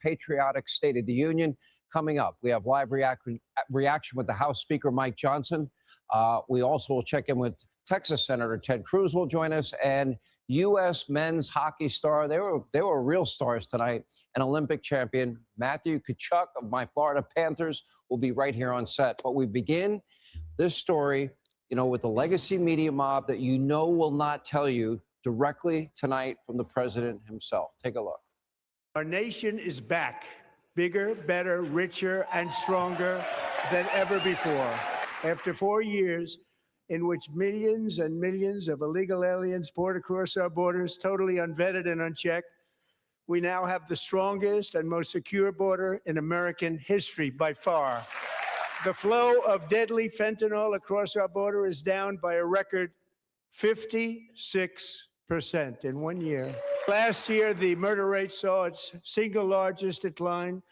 patriotic State of the Union. Coming up, we have live reaction with the House Speaker, Mike Johnson. We also will check in with Texas Senator Ted Cruz will join us, and U.S. men's hockey star. They were real stars tonight. An Olympic champion, Matthew Tkachuk of my Florida Panthers, will be right here on set. But we begin this story, with the legacy media mob that will not tell you directly tonight from the president himself. Take a look. Our nation is back, bigger, better, richer, and stronger than ever before. After 4 years in which millions and millions of illegal aliens poured across our borders, totally unvetted and unchecked, we now have the strongest and most secure border in American history by far. The flow of deadly fentanyl across our border is down by a record 56% in 1 year. Last year, the murder rate saw its single largest decline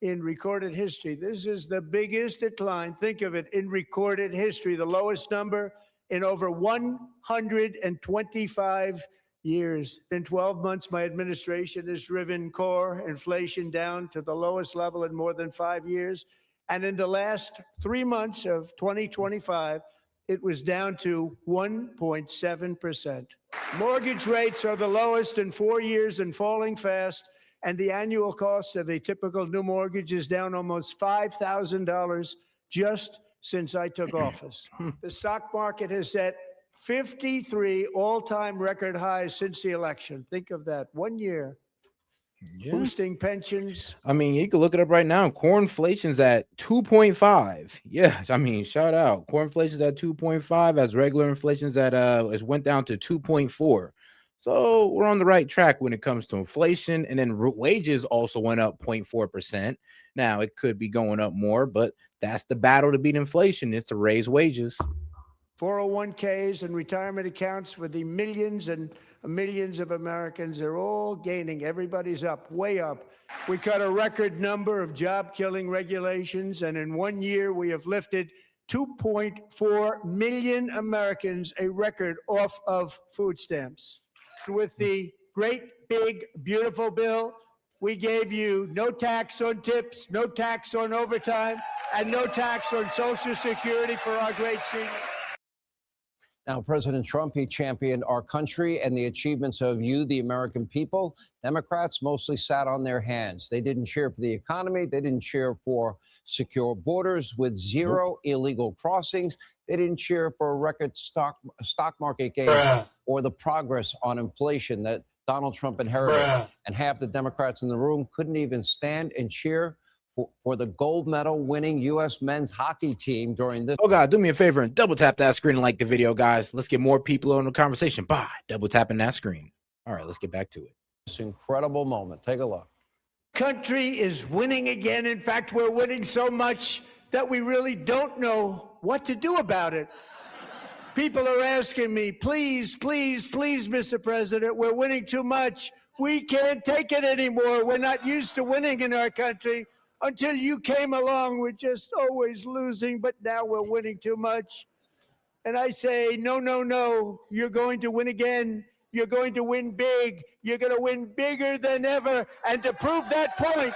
in recorded history. This is the biggest decline, think of it, in recorded history, the lowest number in over 125 years. In 12 months, my administration has driven core inflation down to the lowest level in more than 5 years. And in the last 3 months of 2025, it was down to 1.7%. Mortgage rates are the lowest in 4 years and falling fast. And the annual cost of a typical new mortgage is down almost $5,000 just since I took office. The stock market has set 53 all-time record highs since the election. Think of that, 1 year. Yeah. Boosting pensions. I mean, you can look it up right now. Core inflation's at 2.5. Yeah, I mean, shout out. Core inflation's at 2.5 as regular inflation's at it went down to 2.4. So we're on the right track when it comes to inflation. And then wages also went up 0.4%. Now it could be going up more, but that's the battle to beat inflation, is to raise wages. 401ks and retirement accounts for the millions and millions of Americans are all gaining. Everybody's up, way up. We cut a record number of job-killing regulations, and in 1 year we have lifted 2.4 million Americans, a record, off of food stamps. With the great, big, beautiful bill, we gave you no tax on tips, no tax on overtime, and no tax on Social Security for our great seniors. Now, President Trump, he championed our country and the achievements of you, the American people. Democrats mostly sat on their hands. They didn't cheer for the economy. They didn't cheer for secure borders with zero illegal crossings. They didn't cheer for record stock market gains or the progress on inflation that Donald Trump inherited. And half the Democrats in the room couldn't even stand and cheer for the gold medal winning U.S. men's hockey team during this. Oh, God, do me a favor and double tap that screen and like the video, guys. Let's get more people on the conversation by double tapping that screen. All right, let's get back to it. This incredible moment. Take a look. Country is winning again. In fact, we're winning so much that we really don't know what to do about it. People are asking me, please, please, please, Mr. President, we're winning too much. We can't take it anymore. We're not used to winning in our country. Until you came along, we're just always losing, but now we're winning too much. And I say, no, no, no, you're going to win again. You're going to win big. You're going to win bigger than ever. And to prove that point,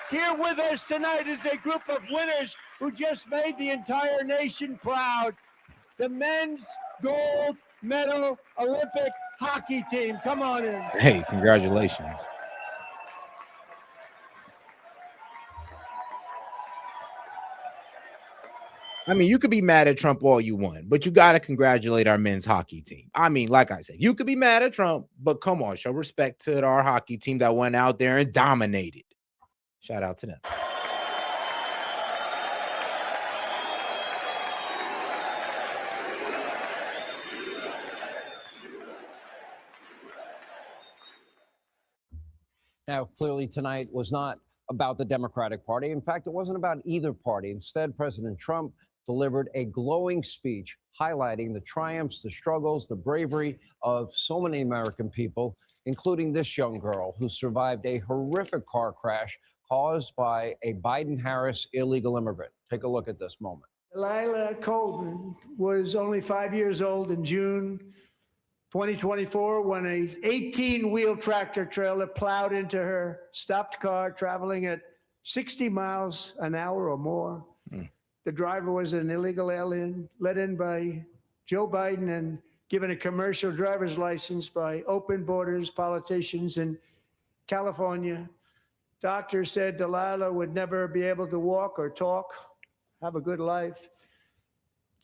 here with us tonight is a group of winners who just made the entire nation proud. The men's gold medal Olympic hockey team. Come on in. Hey, congratulations. I mean, you could be mad at Trump all you want, but you got to congratulate our men's hockey team. I mean, like I said, you could be mad at Trump, but come on, show respect to our hockey team that went out there and dominated. Shout out to them. Now, clearly tonight was not about the Democratic Party. In fact, it wasn't about either party. Instead, President Trump delivered a glowing speech highlighting the triumphs, the struggles, the bravery of so many American people, including this young girl who survived a horrific car crash caused by a Biden-Harris illegal immigrant. Take a look at this moment. Lila Coleman was only 5 years old in June 2024, when a 18-wheel tractor trailer plowed into her stopped car traveling at 60 miles an hour or more. The driver was an illegal alien let in by Joe Biden and given a commercial driver's license by open borders politicians in California. Doctors said Delilah would never be able to walk or talk, have a good life.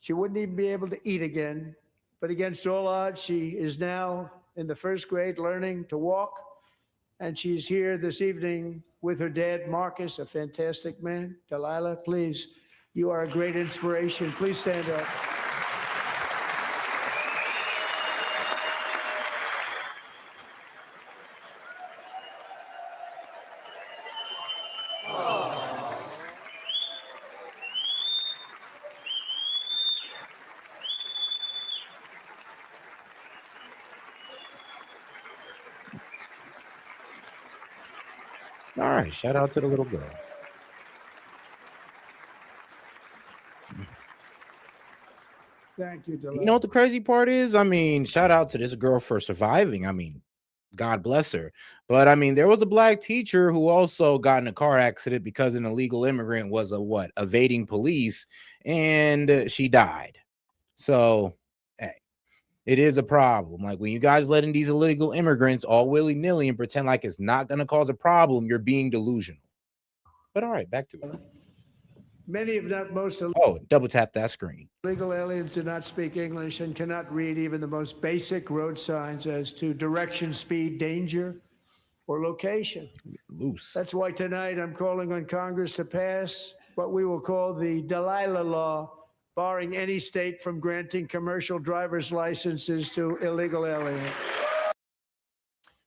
She wouldn't even be able to eat again. But against all odds, she is now in the first grade learning to walk. And she's here this evening with her dad, Marcus, a fantastic man. Delilah, please, you are a great inspiration. Please stand up. All right, shout out to the little girl. Thank you, Delilah. You know what the crazy part is? I mean, shout out to this girl for surviving. I mean, God bless her. But I mean, there was a black teacher who also got in a car accident because an illegal immigrant was evading police, and she died. So, hey, it is a problem. Like when you guys let in these illegal immigrants all willy-nilly and pretend like it's not going to cause a problem, you're being delusional. But all right, back to it. Many, if not most, Oh, double tap that screen. illegal aliens do not speak English and cannot read even the most basic road signs as to direction, speed, danger, or location. Loose. That's why tonight I'm calling on Congress to pass what we will call the Delilah Law, barring any state from granting commercial driver's licenses to illegal aliens.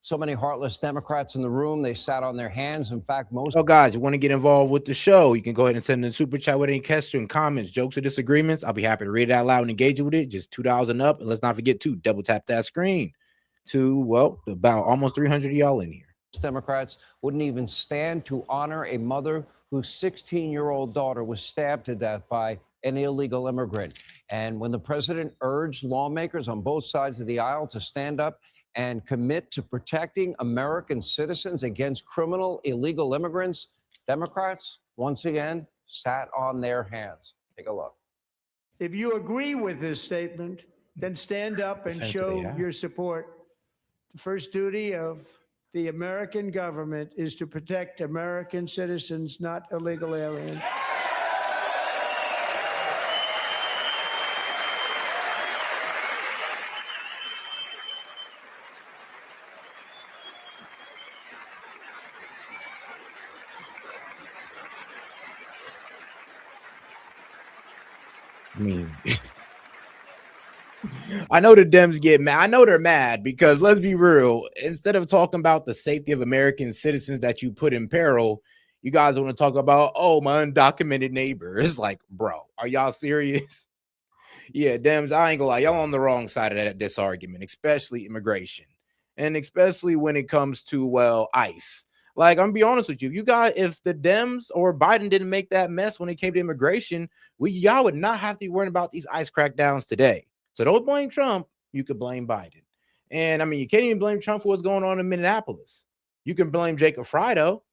So many heartless Democrats in the room. They sat on their hands. In fact, most. So, guys, you want to get involved with the show, you can go ahead and send in a super chat with any question, comments, jokes, or disagreements. I'll be happy to read it out loud and engage with it. Just $2 and up. And let's not forget to double tap that screen to, well, about almost 300 of y'all in here. Democrats wouldn't even stand to honor a mother whose 16-year-old daughter was stabbed to death by an illegal immigrant. And when the president urged lawmakers on both sides of the aisle to stand up and commit to protecting American citizens against criminal illegal immigrants, Democrats, once again, sat on their hands. Take a look. If you agree with this statement, then stand up and show your support. The first duty of the American government is to protect American citizens, not illegal aliens. I mean, I know the Dems get mad. I know they're mad because let's be real. Instead of talking about the safety of American citizens that you put in peril, you guys want to talk about, oh, my undocumented neighbor. It's like, bro, are y'all serious? Yeah, Dems, I ain't gonna lie. Y'all on the wrong side of this argument, especially immigration. And especially when it comes to, well, ICE. Like, I'm gonna be honest with you. If the Dems or Biden didn't make that mess when it came to immigration, y'all would not have to be worrying about these ICE crackdowns today. So don't blame Trump. You could blame Biden. And I mean, you can't even blame Trump for what's going on in Minneapolis. You can blame Jacob Fry, though.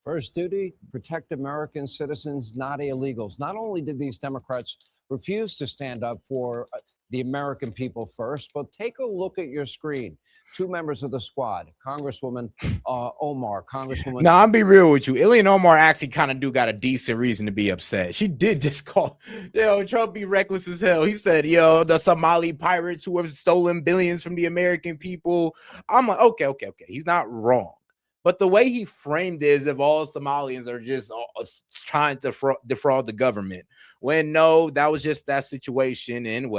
First duty, protect American citizens, not illegals. Not only did these Democrats refuse to stand up for the American people first, but take a look at your screen. Two members of the squad, Congresswoman Omar, Congresswoman. Now, I'll be real with you. Ilhan Omar actually kind of do got a decent reason to be upset. She did just call, Trump be reckless as hell. He said, the Somali pirates who have stolen billions from the American people. I'm like, okay. He's not wrong. But the way he framed it is if all Somalians are just trying to defraud the government. When no, that was just that situation in,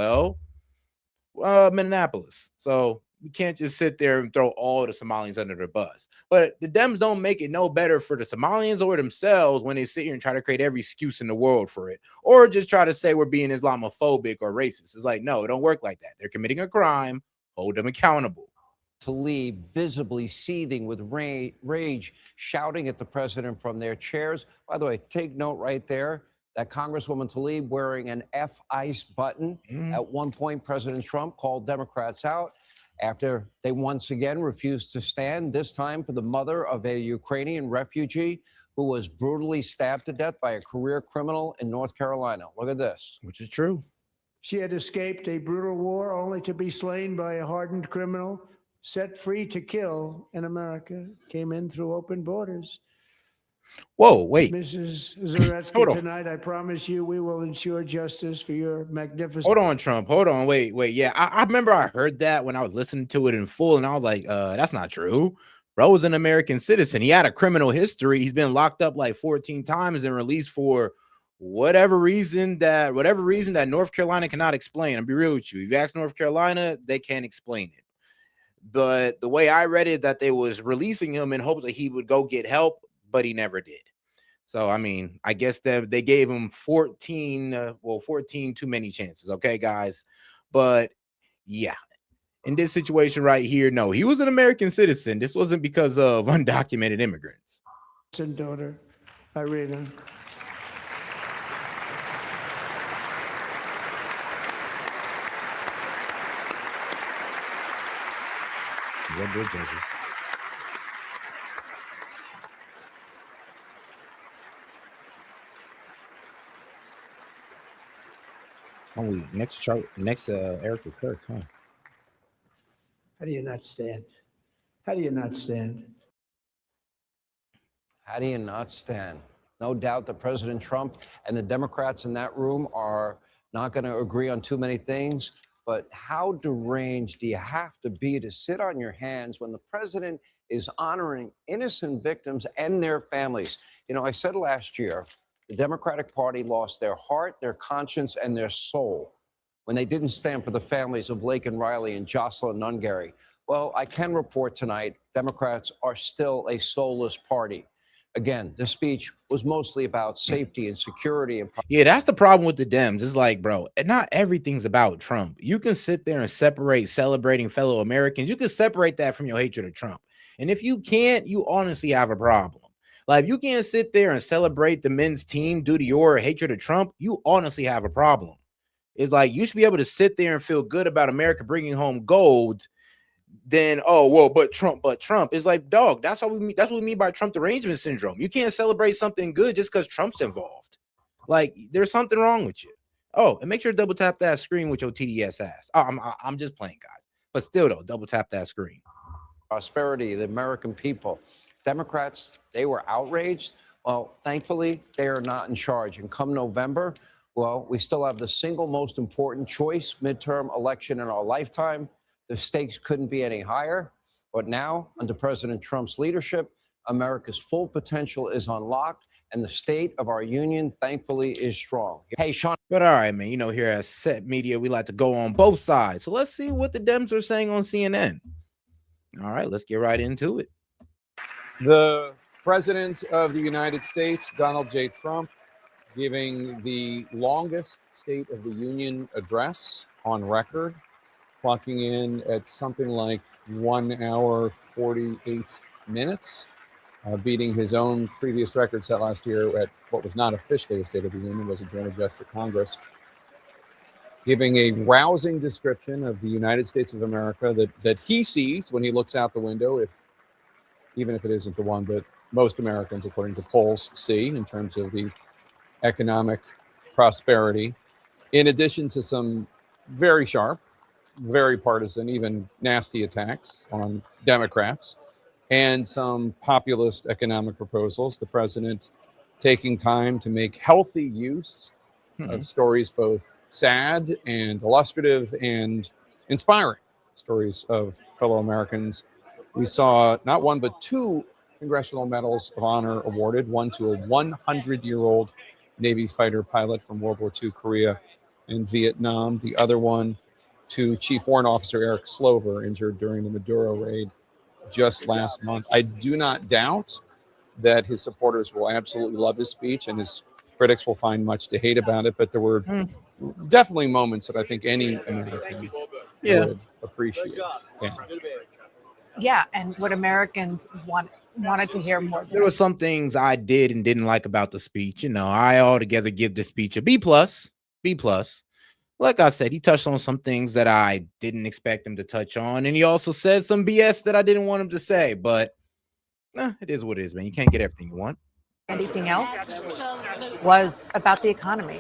Minneapolis. So we can't just sit there and throw all the Somalians under the bus. But the Dems don't make it no better for the Somalians or themselves when they sit here and try to create every excuse in the world for it, or just try to say we're being Islamophobic or racist. It's like, no, it don't work like that. They're committing a crime. Hold them accountable. Tlaib visibly seething with rage, shouting at the president from their chairs. By the way, take note right there that Congresswoman Tlaib wearing an F-ICE button. At one point, President Trump called Democrats out after they once again refused to stand, this time for the mother of a Ukrainian refugee who was brutally stabbed to death by a career criminal in North Carolina. Look at this. Which is true. She had escaped a brutal war only to be slain by a hardened criminal set free to kill in America. Came in through open borders. Whoa, wait. Mrs. Zaretsky, tonight, I promise you we will ensure justice for your magnificent... Hold on, Trump. Hold on. Wait. Yeah, I remember I heard that when I was listening to it in full, and I was like, that's not true. Bro was an American citizen. He had a criminal history. He's been locked up like 14 times and released for whatever reason that North Carolina cannot explain. I'll be real with you. If you ask North Carolina, they can't explain it. But the way I read it is that they was releasing him in hopes that he would go get help, but he never did. So, I mean, I guess that they gave him 14 too many chances. Okay, guys. But yeah, in this situation right here, no, he was an American citizen. This wasn't because of undocumented immigrants. Daughter, Irina. Well done, judges. Oh, next Erica Kirk, huh? How do you not stand? How do you not stand? How do you not stand? No doubt that President Trump and the Democrats in that room are not going to agree on too many things. But how deranged do you have to be to sit on your hands when the president is honoring innocent victims and their families? You know, I said last year, the Democratic Party lost their heart, their conscience, and their soul when they didn't stand for the families of Laken Riley and Jocelyn Nungary. Well, I can report tonight, Democrats are still a soulless party. Again, this speech was mostly about safety and security. Yeah, that's the problem with the Dems. It's like, bro, not everything's about Trump. You can sit there and separate celebrating fellow Americans. You can separate that from your hatred of Trump. And if you can't, you honestly have a problem. Like, if you can't sit there and celebrate the men's team due to your hatred of Trump, you honestly have a problem. It's like you should be able to sit there and feel good about America bringing home gold. Then, oh, well, but Trump is like, dog, that's what we mean by Trump derangement syndrome. You can't celebrate something good just because Trump's involved. Like, there's something wrong with you. Oh, and make sure to double tap that screen with your TDS ass. Oh, I'm just playing, guys. But still, though, double tap that screen. Prosperity, the American people. Democrats, they were outraged. Well, thankfully, they are not in charge. And come November, well, we still have the single most important choice midterm election in our lifetime. The stakes couldn't be any higher. But now, under President Trump's leadership, America's full potential is unlocked, and the state of our union, thankfully, is strong. Hey, Sean. But all right, man, you know, here at S.E.T Media, we like to go on both sides. So let's see what the Dems are saying on CNN. All right, let's get right into it. The President of the United States, Donald J. Trump, giving the longest State of the Union address on record, clocking in at something like 1 hour, 48 minutes, beating his own previous record set last year at what was not officially a State of the Union, was a joint address to Congress, giving a rousing description of the United States of America that he sees when he looks out the window, even if it isn't the one that most Americans, according to polls, see in terms of the economic prosperity, in addition to some very sharp, very partisan, even nasty attacks on Democrats and some populist economic proposals. The president taking time to make healthy use of stories both sad and illustrative and inspiring, stories of fellow Americans. We saw not one but two Congressional Medals of Honor awarded, one to a 100-year-old Navy fighter pilot from World War II, Korea and Vietnam. The other one to Chief Warrant Officer Eric Slover, injured during the Maduro raid just last month. I do not doubt that his supporters will absolutely love his speech and his critics will find much to hate about it, but there were definitely moments that I think any American would appreciate. Yeah, and what Americans wanted to hear more. There were some things I did and didn't like about the speech. You know, I altogether give the speech a B plus. B plus. Like I said, he touched on some things that I didn't expect him to touch on, and he also said some BS that I didn't want him to say. But it is what it is, man. You can't get everything you want. Anything else was about the economy.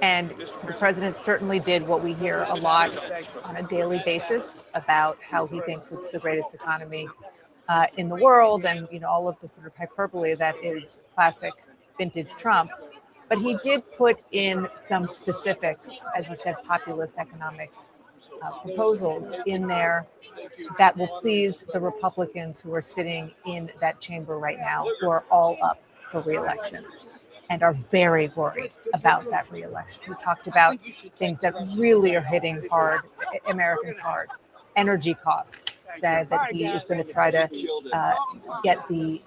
And the president certainly did what we hear a lot on a daily basis about how he thinks it's the greatest economy in the world, and all of the sort of hyperbole that is classic vintage Trump. But he did put in some specifics, as you said, populist economic proposals in there that will please the Republicans who are sitting in that chamber right now, who are all up for re-election and are very worried about that re-election. We talked about things that really are hitting Americans hard. Energy costs, said that he is going to try to get the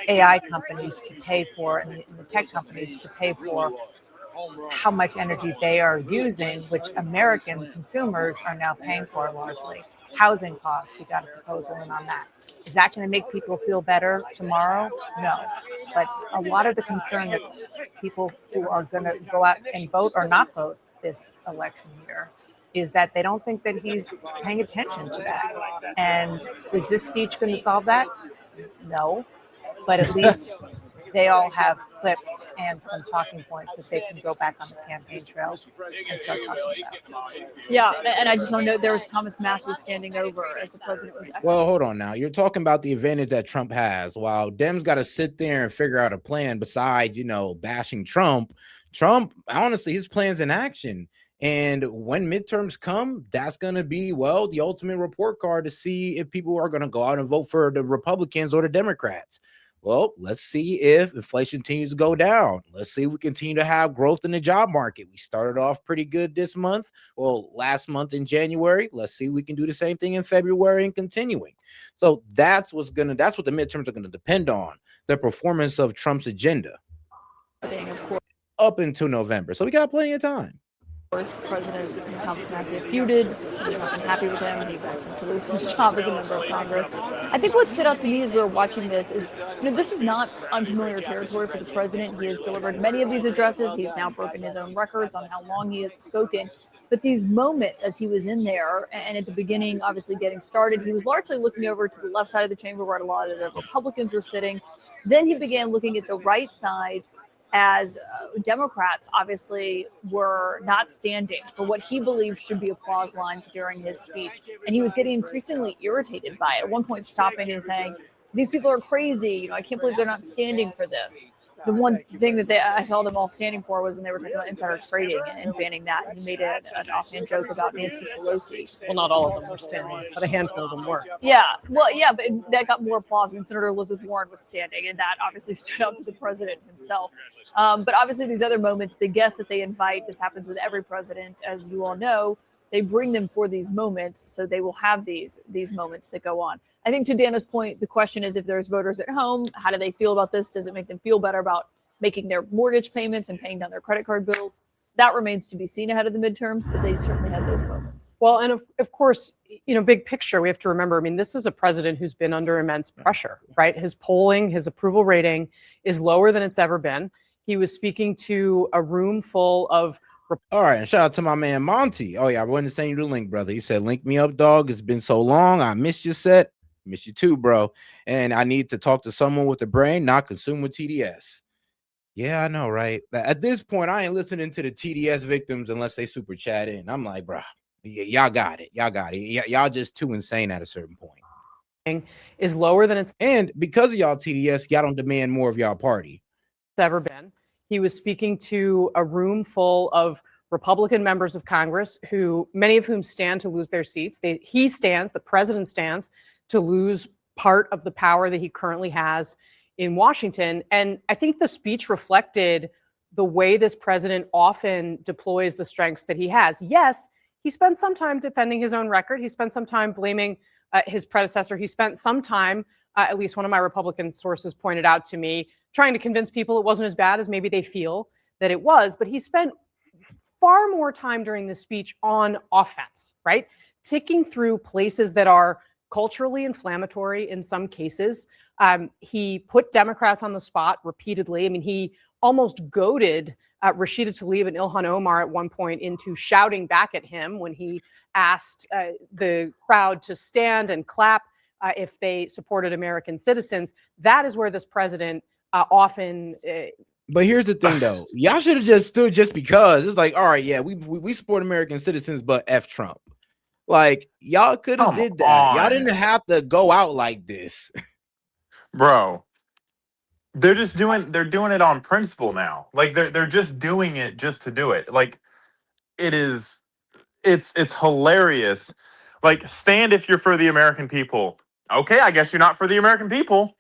AI companies to pay for, and the tech companies to pay for how much energy they are using, which American consumers are now paying for largely. Housing costs, he got a proposal in on that. Is that going to make people feel better tomorrow? No. But a lot of the concern that people who are going to go out and vote or not vote this election year is that they don't think that he's paying attention to that. And is this speech going to solve that? No. But at least they all have clips and some talking points that they can go back on the campaign trail and start talking about. Yeah, and I just want to note there was Thomas Massie standing over as the president was exiting. Well, hold on now. You're talking about the advantage that Trump has. While Dems got to sit there and figure out a plan besides, bashing Trump. Trump, honestly, his plan's in action. And when midterms come, that's going to be, the ultimate report card to see if people are going to go out and vote for the Republicans or the Democrats. Well, let's see if inflation continues to go down. Let's see if we continue to have growth in the job market. We started off pretty good this month. Well, last month in January. Let's see if we can do the same thing in February and continuing. So that's what the midterms are going to depend on, the performance of Trump's agenda up until November. So we got plenty of time. Of course, the president and Thomas Massie have feuded. He's not been happy with him. He wants him to lose his job as a member of Congress. I think what stood out to me as we were watching this is, this is not unfamiliar territory for the president. He has delivered many of these addresses. He's now broken his own records on how long he has spoken. But these moments as he was in there and at the beginning, obviously getting started, he was largely looking over to the left side of the chamber where a lot of the Republicans were sitting. Then he began looking at the right side as Democrats obviously were not standing for what he believed should be applause lines during his speech. And he was getting increasingly irritated by it, at one point stopping and saying, these people are crazy. I can't believe they're not standing for this. The one thing that I saw them all standing for was when they were talking about insider trading and banning that. He made an offhand joke about Nancy Pelosi. Well, not all of them were standing, but a handful of them were. Yeah, but that got more applause when Senator Elizabeth Warren was standing, and that obviously stood out to the president himself. But obviously these other moments, the guests that they invite, this happens with every president, as you all know, they bring them for these moments, so they will have these moments that go on. I think to Dana's point, the question is if there's voters at home, how do they feel about this? Does it make them feel better about making their mortgage payments and paying down their credit card bills? That remains to be seen ahead of the midterms, but they certainly had those moments. Well, and of course, big picture, we have to remember, this is a president who's been under immense pressure, right? His polling, his approval rating is lower than it's ever been. He was speaking to a room full of... All right, and shout out to my man Monty. Oh, yeah, I wanted to send you the link, brother. He said, link me up, dog. It's been so long. I missed your set. Miss you too, bro. And I need to talk to someone with a brain, not consumed with TDS. Yeah, I know, right? At this point, I ain't listening to the TDS victims unless they super chat in. I'm like, bro, y'all got it. Y'all just too insane at a certain point. Is lower than it's... And because of y'all TDS, y'all don't demand more of y'all party. Ever been. He was speaking to a room full of Republican members of Congress, many of whom stand to lose their seats. The president stands to lose part of the power that he currently has in Washington. And I think the speech reflected the way this president often deploys the strengths that he has. Yes, he spent some time defending his own record. He spent some time blaming his predecessor. He spent some time, at least one of my Republican sources pointed out to me, trying to convince people it wasn't as bad as maybe they feel that it was. But he spent far more time during this speech on offense, right? Ticking through places that are culturally inflammatory in some cases. He put Democrats on the spot repeatedly. I mean, he almost goaded Rashida Tlaib and Ilhan Omar at one point into shouting back at him when he asked the crowd to stand and clap if they supported American citizens. That is where this president often. But here's the thing, though. Y'all should have just stood just because. It's like, all right, yeah, we support American citizens, but F Trump. Like, y'all could have did that. Y'all didn't have to go out like this. Bro, they're doing it on principle now. Like they're just doing it just to do it. Like it's hilarious. Like, stand if you're for the American people. Okay, I guess you're not for the American people.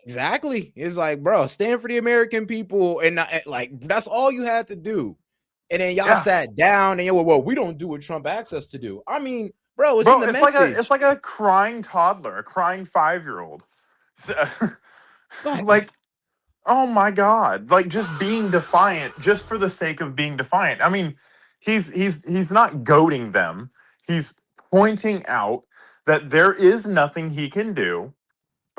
Exactly. It's like, bro, stand for the American people, and like that's all you had to do. And then y'all sat down and well, we don't do what Trump asks us to do. I mean, bro, it's in the message. It's like a crying toddler, a crying 5-year-old. Like, oh my God! Like, just being defiant, just for the sake of being defiant. I mean, he's not goading them. He's pointing out that there is nothing he can do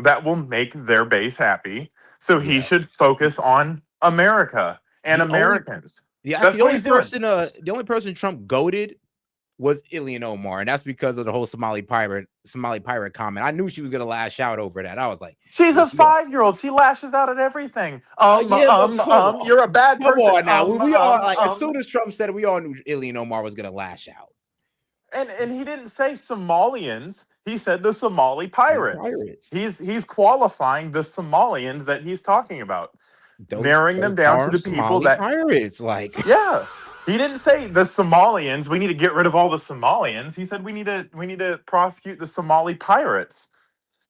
that will make their base happy. So he should focus on America and Americans. That's the what he's doing. The only person Trump goaded was Ilhan Omar, and that's because of the whole Somali pirate comment. I knew she was gonna lash out over that. I was like, she's a 5-year-old. She lashes out at everything. You're a bad person. Come on now. We all like, as soon as Trump said it, we all knew Ilhan Omar was gonna lash out. And he didn't say Somalians. He said the Somali pirates. He's qualifying the Somalians that he's talking about, narrowing them down to the people Somali that pirates. Like, yeah. He didn't say the Somalians. We need to get rid of all the Somalians. He said we need to prosecute the Somali pirates.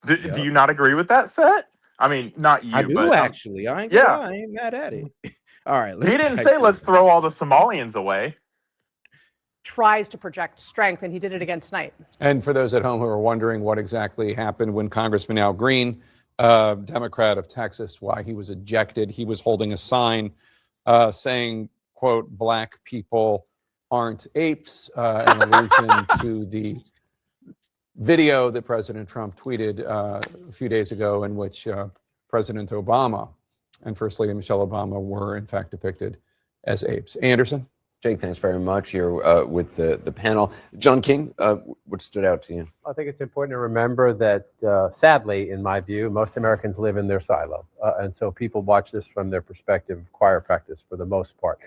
Do you not agree with that, Set? I mean, not you. I do, but, actually. I ain't mad at it. All right. He didn't say let's throw all the Somalians away. Tries to project strength, and he did it again tonight. And for those at home who are wondering what exactly happened when Congressman Al Green, Democrat of Texas, why he was ejected, he was holding a sign saying, quote, "Black people aren't apes," an allusion to the video that President Trump tweeted a few days ago in which President Obama and First Lady Michelle Obama were in fact depicted as apes. Anderson? Jake, thanks very much. Here with the panel. John King, what stood out to you? I think it's important to remember that, sadly, in my view, most Americans live in their silo. And so people watch this from their perspective of choir practice for the most part.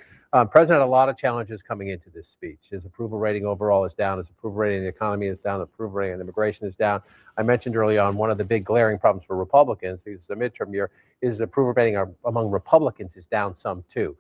President had a lot of challenges coming into this speech. His approval rating overall is down. His approval rating in the economy is down. Approval rating on immigration is down. I mentioned early on one of the big glaring problems for Republicans, because it's a midterm year, is the approval rating among Republicans is down some too.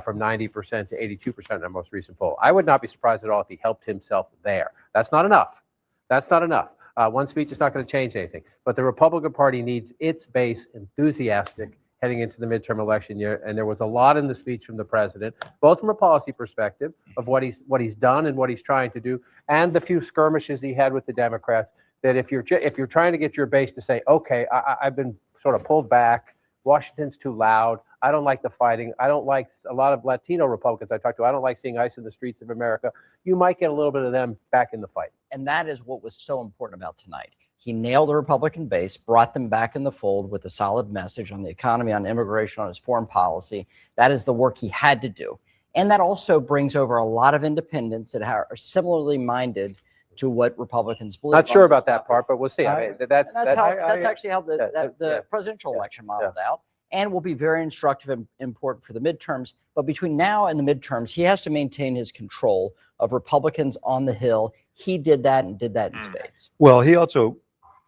From 90% to 82% in our most recent poll. I would not be surprised at all if he helped himself there. That's not enough. That's not enough. One speech is not going to change anything. But the Republican Party needs its base enthusiastic heading into the midterm election year. And there was a lot in the speech from the president, both from a policy perspective of what he's done and what he's trying to do, and the few skirmishes he had with the Democrats. That if you're trying to get your base to say, okay, I've been sort of pulled back. Washington's too loud. I don't like the fighting. I don't like a lot of Latino Republicans I talk to. I don't like seeing ICE in the streets of America. You might get a little bit of them back in the fight. And that is what was so important about tonight. He nailed the Republican base, brought them back in the fold with a solid message on the economy, on immigration, on his foreign policy. That is the work he had to do. And that also brings over a lot of independents that are similarly minded to what Republicans believe. Not sure about that part, but we'll see. I mean, that's actually how the presidential election modeled out, and will be very instructive and important for the midterms. But between now and the midterms, he has to maintain his control of Republicans on the Hill. He did that and did that in spades. Well, he also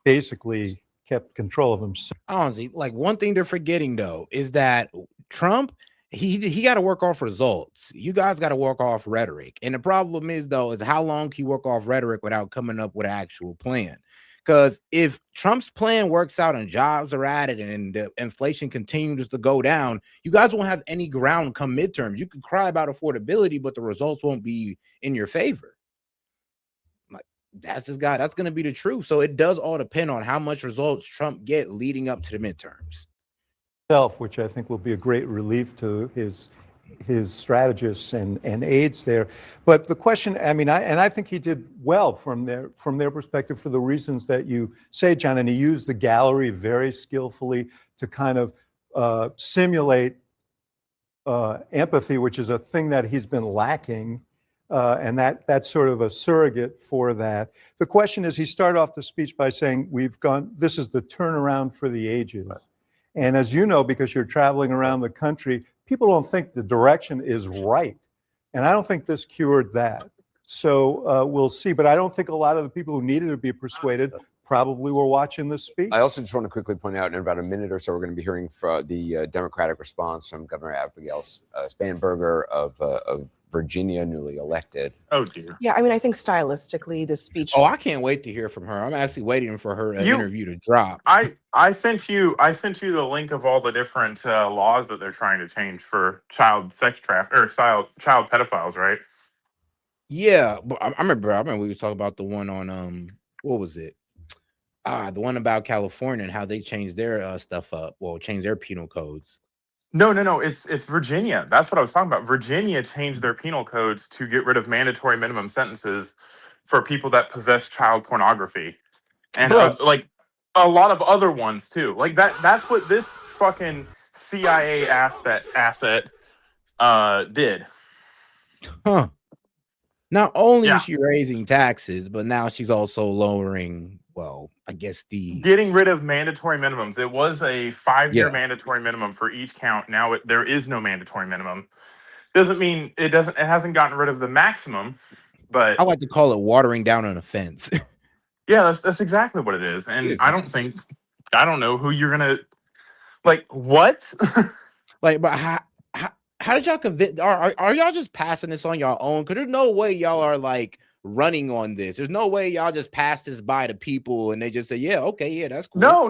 basically kept control of himself. Honestly, like, one thing they're forgetting though is that Trump, he got to work off results. You guys got to work off rhetoric. And the problem is though, is how long can you work off rhetoric without coming up with an actual plan? Because if Trump's plan works out and jobs are added and the inflation continues to go down, you guys won't have any ground come midterms. You can cry about affordability, but the results won't be in your favor. Like, that's this guy. That's going to be the truth. So it does all depend on how much results Trump get leading up to the midterms. Which I think will be a great relief to his strategists and aides there. But the question, I mean, I think he did well from their perspective for the reasons that you say, John, and he used the gallery very skillfully to kind of simulate empathy, which is a thing that he's been lacking. And that's sort of a surrogate for that. The question is, he started off the speech by saying, this is the turnaround for the ages. And as you know, because you're traveling around the country, people don't think the direction is right. And I don't think this cured that. So we'll see. But I don't think a lot of the people who needed to be persuaded probably were watching this speech. I also just want to quickly point out in about a minute or so, we're going to be hearing from the Democratic response from Governor Abigail Spanberger of Virginia, newly elected. Oh, dear. Yeah, I mean, I think stylistically, this speech. Oh, I can't wait to hear from her. I'm actually waiting for her interview to drop. I sent you the link of all the different laws that they're trying to change for child sex traffic or child pedophiles, right? Yeah, but I remember we was talking about the one on what was it? The one about California and how they changed their stuff up. Well, changed their penal codes. No. It's Virginia. That's what I was talking about. Virginia changed their penal codes to get rid of mandatory minimum sentences for people that possess child pornography, and like a lot of other ones too. Like that's what this fucking CIA asset did. Huh. Not only is she raising taxes, but now she's also lowering. Well, I guess getting rid of mandatory minimums. It was a 5-year mandatory minimum for each count. Now there is no mandatory minimum. Doesn't mean it hasn't gotten rid of the maximum, but I like to call it watering down an offense. Yeah, that's exactly what it is. And I don't know who you're gonna like. What? Like, but how did y'all convince? Are y'all just passing this on your own? Because there's no way y'all are like running on this. There's no way y'all just pass this by to people and they just say, yeah, okay, yeah, that's cool. No.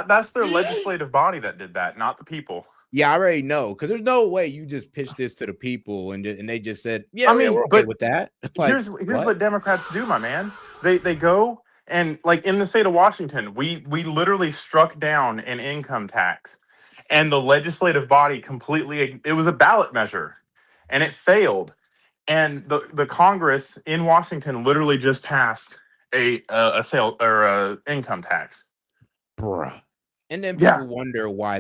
That's their legislative body that did that, not the people. Yeah, I already know, because there's no way you just pitched this to the people and they just said, yeah, I mean, we're okay with that. Like, here's what Democrats do, my man. They go and, like, in the state of Washington, we literally struck down an income tax, and the legislative body it was a ballot measure, and it failed. And the Congress in Washington literally just passed a income tax. Bruh. And then people wonder why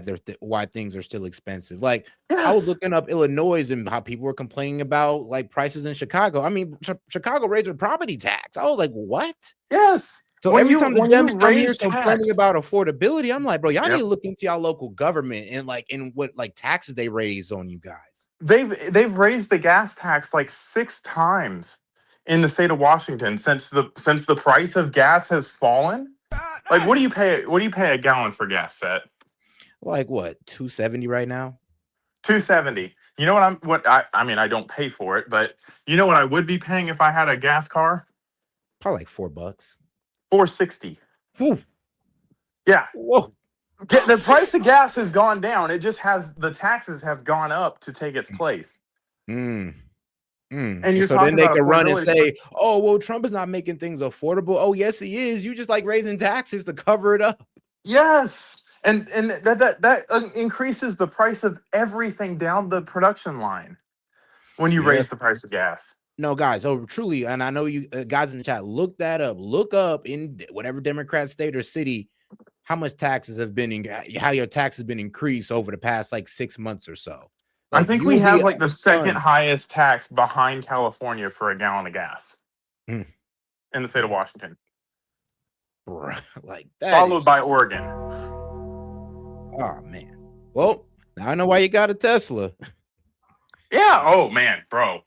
things are still expensive. Like, I was looking up Illinois and how people were complaining about like prices in Chicago. I mean, Chicago raised their property tax. I was like, what? Yes. So every time the Dems come here complaining about affordability, I'm like, bro, y'all need to look into y'all local government and like in what like taxes they raised on you guys. They've raised the gas tax like 6 times in the state of Washington since the price of gas has fallen. Like, what do you pay a gallon for gas, Set? Like what, $2.70 right now? $2.70. You know I mean, I don't pay for it, but you know what I would be paying if I had a gas car? Probably like $4. $4.60. Whew. Yeah. Whoa. The price of gas has gone down. It just the taxes have gone up to take its place. And so then they can run and say, oh, well, Trump is not making things affordable. Oh, yes, he is. You just like raising taxes to cover it up. Yes. And that increases the price of everything down the production line when you raise the price of gas. No, guys, truly, and I know you guys in the chat, look that up. Look up in whatever Democrat state or city how much taxes have been how your taxes have been increased over the past like 6 months or so. Like, I think we have like the second highest tax behind California for a gallon of gas in the state of Washington. Like that, followed by Oregon. Oh man. Well, now I know why you got a Tesla. Yeah. Oh man, bro.